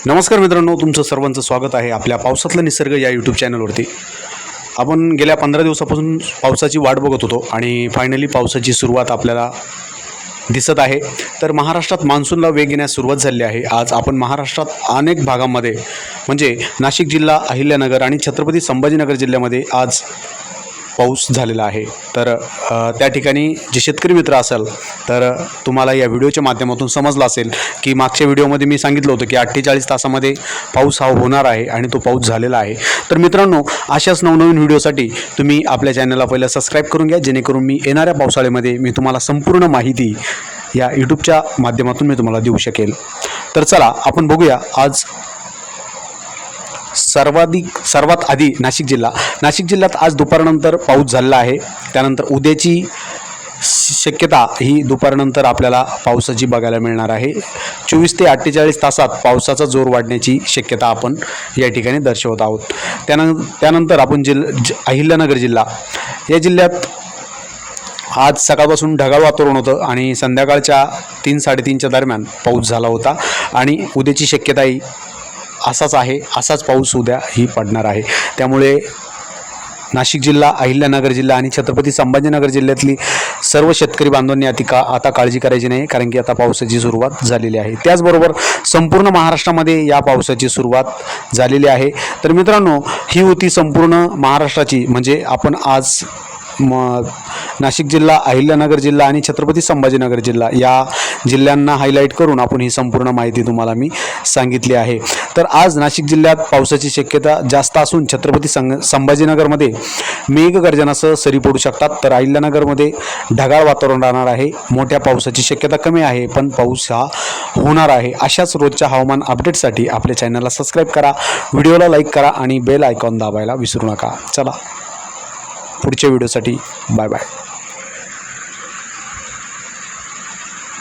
नमस्कार मित्रांनो, तुमचं सर्वांचं स्वागत आहे आपल्या पावसातला निसर्ग या यूट्यूब चॅनलवरती. आपण गेल्या 15 दिवसापासून पावसाची वाट बघत होतो आणि फायनली पावसाची सुरुवात आपल्याला दिसत आहे. तर महाराष्ट्रात मान्सूनला वेग येण्यास सुरुवात झाली आहे. आज आपण महाराष्ट्रात अनेक भागांमध्ये म्हणजे नाशिक जिल्हा, अहिल्यानगर आणि छत्रपती संभाजीनगर जिल्ह्यामध्ये आज पाऊस झालेला आहे. तर त्या ठिकाणी जे शेतकरी मित्र असेल तर तुम्हाला या व्हिडिओच्या माध्यमातून समजलं असेल की मागच्या व्हिडिओमध्ये मी सांगितलं होतं की 48 तासामध्ये पाऊस हा होणार आहे आणि तो पाऊस झालेला आहे. तर मित्रांनो, अशाच नवनवीन व्हिडिओसाठी तुम्ही आपल्या चॅनलला पहिलं सबस्क्राईब करून घ्या, जेणेकरून मी येणाऱ्या पावसाळ्यामध्ये मी तुम्हाला संपूर्ण माहिती या यूट्यूबच्या माध्यमातून मी तुम्हाला देऊ शकेल. तर चला आपण बघूया आज सर्वात आधी नाशिक जिल्ह्यात आज दुपारनंतर पाऊस झालेला आहे. त्यानंतर उद्याची शक्यता ही दुपारनंतर आपल्याला पावसाची बघायला मिळणार आहे. 24 ते 48 तासात पावसाचा जोर वाढण्याची शक्यता आपण या ठिकाणी दर्शवत आहोत. त्यानंतर आपण अहिल्यानगर जिल्हा या जिल्ह्यात आज सकाळपासून ढगाळ वातावरण होतं आणि संध्याकाळच्या 3-3:30च्या दरम्यान पाऊस झाला होता आणि उद्याची शक्यताही असाच पाऊस उद्या ही पडणार आहे. त्यामुळे नाशिक जिल्हा, अहिल्यानगर जिल्हा आणि छत्रपती संभाजीनगर जिल्ह्यातली सर्व शेतकरी बांधवांनी आता काळजी करायची नाही, कारण की आता पावसाची सुरुवात झालेली आहे. त्याचबरोबर संपूर्ण महाराष्ट्रामध्ये या पावसाची सुरुवात झालेली आहे. तर मित्रांनो, ही होती संपूर्ण महाराष्ट्राची म्हणजे आपण आज नाशिक जिल्हा, अहिल्यानगर जिल्हा आणि छत्रपती संभाजीनगर जिल्हा या जिल्ह्यांना हायलाईट करून आपण ही संपूर्ण माहिती तुम्हाला मी सांगितली आहे. तर आज नाशिक जिल्ह्यात पावसाची शक्यता जास्त असून छत्रपती संभाजीनगरमध्ये मेघगर्जनासह सरी पडू शकतात. तर अहिल्यानगरमध्ये ढगाळ वातावरण राहणार आहे. मोठ्या पावसाची शक्यता कमी आहे, पण पाऊस हा होणार आहे. अशाच रोजच्या हवामान अपडेटसाठी आपल्या चॅनलला सबस्क्राईब करा, व्हिडिओला लाईक करा आणि बेल आयकॉन दाबायला विसरू नका. चला पुढच्या व्हिडिओसाठी बाय बाय.